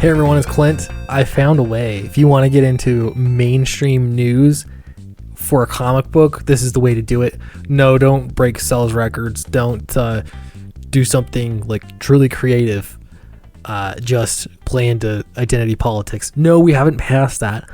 Hey everyone, it's Clint. I found a way. If you want to get into mainstream news for a comic book, this is the way to do it. No, don't break sales records. Don't do something like truly creative. Just play into identity politics. No, we haven't passed that.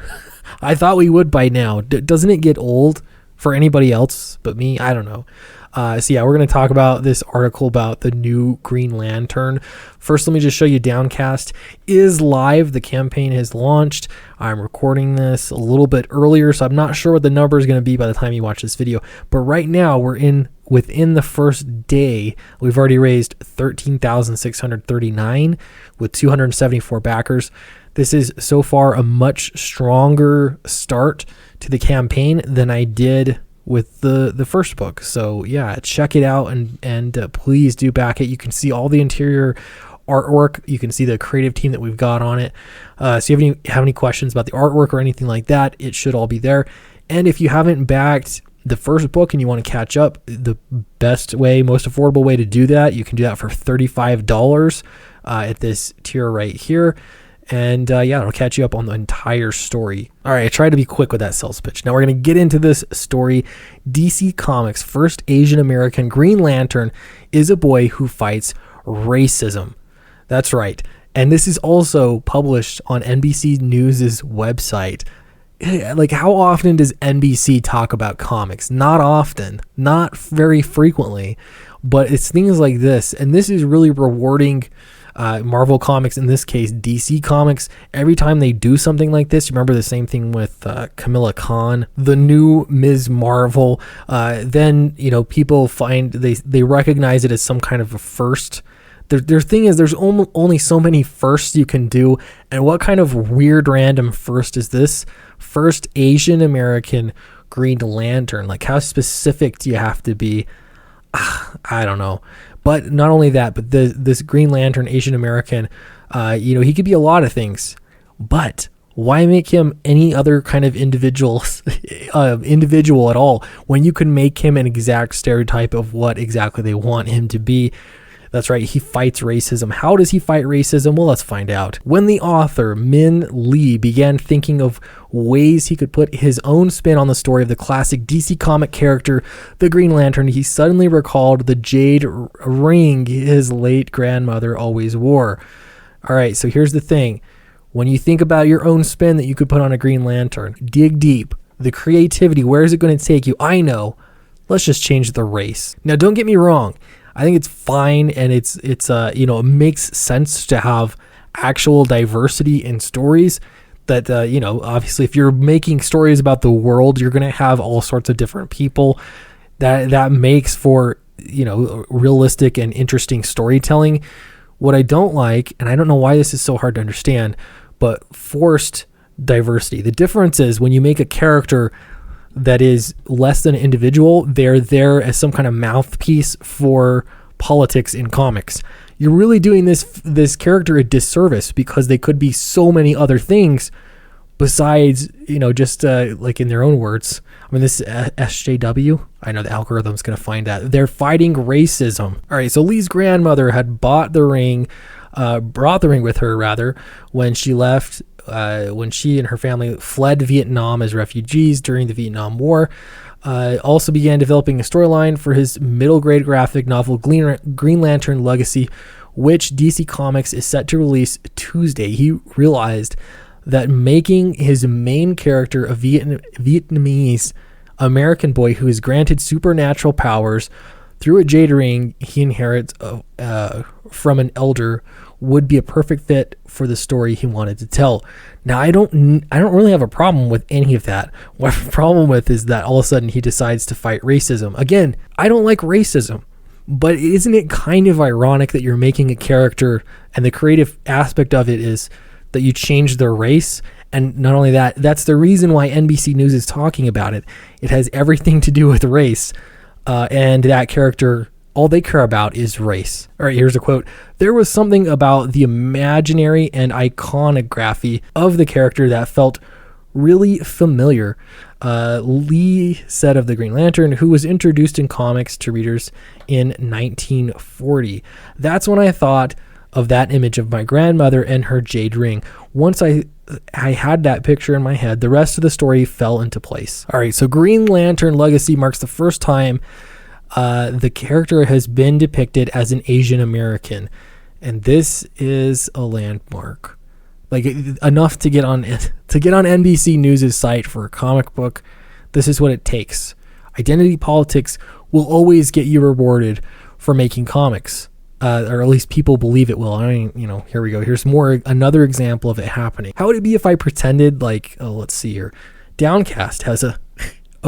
I thought we would by now. Doesn't it get old for anybody else but me? I don't know. So yeah, we're going to talk about this article about the new Green Lantern. First, let me just show you Downcast is live. The campaign has launched. I'm recording this a little bit earlier, so I'm not sure what the number is going to be by the time you watch this video. But right now, we're within the first day. We've already raised $13,639 with 274 backers. This is so far a much stronger start to the campaign than I did with the first book. So yeah, check it out and please do back it. You can see all the interior artwork. You can see the creative team that we've got on it. So if you have any questions about the artwork or anything like that, it should all be there. And if you haven't backed the first book and you want to catch up, the best way, most affordable way to do that, you can do that for $35 at this tier right here. And yeah, it'll catch you up on the entire story. All right, I tried to be quick with that sales pitch. Now we're going to get into this story. DC Comics' first Asian American Green Lantern is a boy who fights racism. That's right. And this is also published on NBC News' website. Like, how often does NBC talk about comics? Not often, not very frequently, but it's things like this. And this is really rewarding. Marvel Comics, in this case DC Comics, every time they do something like this. You remember the same thing with Kamala Khan, the new Ms. Marvel. Then people find they recognize it as some kind of a first. Their thing is there's only so many firsts you can do, and what kind of weird random first is this? First Asian American Green Lantern. Like, how specific do you have to be? I don't know. But not only that, but this Green Lantern Asian American, he could be a lot of things. But why make him any other kind of individual at all when you can make him an exact stereotype of what exactly they want him to be? That's right, he fights racism. How does he fight racism? Well, let's find out. When the author, Min Lee, began thinking of ways he could put his own spin on the story of the classic DC comic character, the Green Lantern, he suddenly recalled the jade ring his late grandmother always wore. All right, so here's the thing. When you think about your own spin that you could put on a Green Lantern, dig deep. The creativity, where is it going to take you? I know. Let's just change the race. Now, don't get me wrong. I think it's fine, and it makes sense to have actual diversity in stories. That obviously, if you're making stories about the world, you're going to have all sorts of different people. That makes for realistic and interesting storytelling. What I don't like, and I don't know why this is so hard to understand, but forced diversity. The difference is when you make a character that is less than an individual, they're there as some kind of mouthpiece for politics in comics. You're really doing this character a disservice because they could be so many other things besides, just like in their own words. I mean, this SJW, I know the algorithm's going to find that. They're fighting racism. All right, so Lee's grandmother had brought the ring with her, rather, when she left. When she and her family fled Vietnam as refugees during the Vietnam War. Also began developing a storyline for his middle grade graphic novel Green Lantern Legacy, which DC Comics is set to release Tuesday. He realized that making his main character a Vietnamese American boy who is granted supernatural powers through a jade ring he inherits from an elder would be a perfect fit for the story he wanted to tell. Now, I don't really have a problem with any of that. What I have a problem with is that all of a sudden he decides to fight racism. Again, I don't like racism, but isn't it kind of ironic that you're making a character and the creative aspect of it is that you change their race? And not only that, that's the reason why NBC News is talking about it. It has everything to do with race, and that character, all they care about is race. All right, here's a quote. There was something about the imaginary and iconography of the character that felt really familiar. Lee said of the Green Lantern, who was introduced in comics to readers in 1940. That's when I thought of that image of my grandmother and her jade ring. Once I had that picture in my head, the rest of the story fell into place. All right, so Green Lantern Legacy marks the first time the character has been depicted as an Asian American, and this is a landmark. Like, enough to get on NBC News' site for a comic book. This is what it takes. Identity politics will always get you rewarded for making comics. Or at least people believe it will. I mean, here we go. Here's another example of it happening. How would it be if I pretended like, let's see here. Downcast has a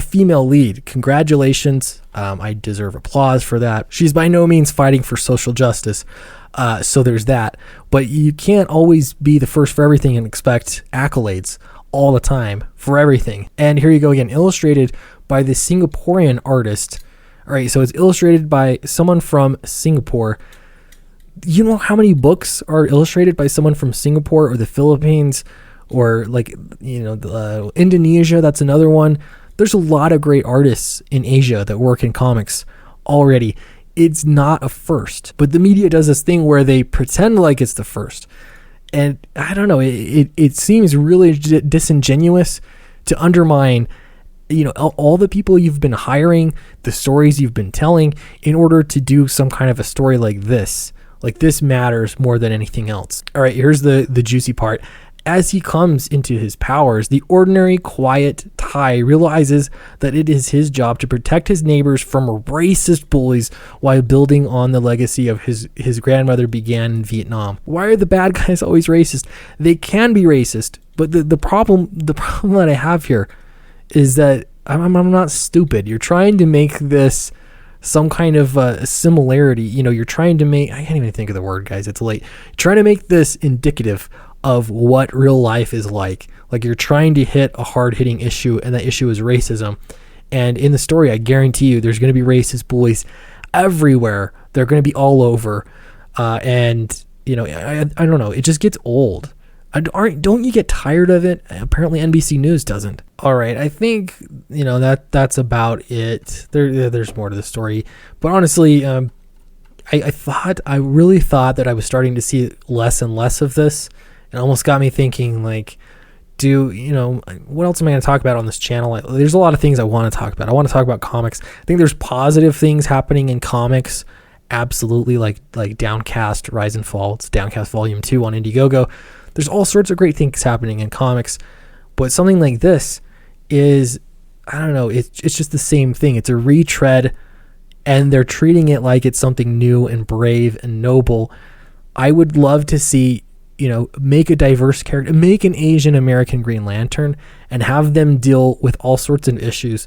female lead. Congratulations. I deserve applause for that. She's by no means fighting for social justice. So there's that. But you can't always be the first for everything and expect accolades all the time for everything. And here you go again, illustrated by the Singaporean artist. All right, so it's illustrated by someone from Singapore. You know how many books are illustrated by someone from Singapore or the Philippines or Indonesia? That's another one. There's a lot of great artists in Asia that work in comics already. It's not a first, but the media does this thing where they pretend like it's the first. And I don't know, it seems really disingenuous to undermine all the people you've been hiring, the stories you've been telling in order to do some kind of a story like this. Like, this matters more than anything else. All right, here's the juicy part. As he comes into his powers, the ordinary, quiet Tai realizes that it is his job to protect his neighbors from racist bullies while building on the legacy of his grandmother began in Vietnam. Why are the bad guys always racist? They can be racist, but the problem that I have here is that I'm not stupid. You're trying to make this some kind of similarity. You're trying to make, I can't even think of the word, guys. It's late. You're trying to make this indicative of what real life is like. Like, you're trying to hit a hard-hitting issue, and that issue is racism. And in the story, I guarantee you, there's going to be racist bullies everywhere. They're going to be all over. I don't know. It just gets old. Don't you get tired of it? Apparently NBC News doesn't. All right, I think that's about it. There's more to the story, but honestly, I really thought that I was starting to see less and less of this. It almost got me thinking, like, what else am I going to talk about on this channel? There's a lot of things I want to talk about. I want to talk about comics. I think there's positive things happening in comics. Absolutely, like Downcast, Rise and Fall. It's Downcast Volume 2 on Indiegogo. There's all sorts of great things happening in comics, but something like this is, I don't know, it's just the same thing. It's a retread, and they're treating it like it's something new and brave and noble. I would love to see, make a diverse character, make an Asian American Green Lantern, and have them deal with all sorts of issues.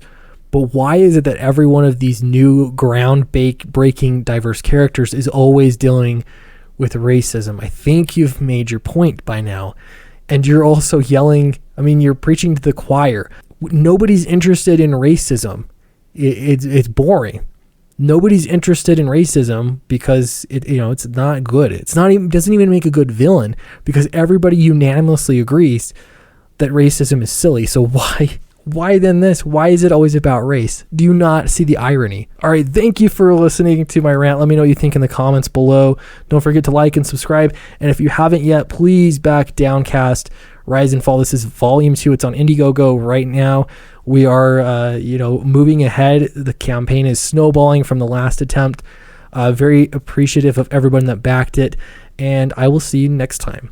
But why is it that every one of these new ground-breaking diverse characters is always dealing with racism? I think you've made your point by now. And you're also yelling, you're preaching to the choir. Nobody's interested in racism. It's boring. Nobody's interested in racism because it's not good. Doesn't even make a good villain, because everybody unanimously agrees that racism is silly. So why then this? Why is it always about race? Do you not see the irony? All right, thank you for listening to my rant. Let me know what you think in the comments below. Don't forget to like and subscribe. And if you haven't yet, please back Downcast, Rise and Fall. This is Volume 2. It's on Indiegogo right now. We are, moving ahead. The campaign is snowballing from the last attempt. Very appreciative of everyone that backed it. And I will see you next time.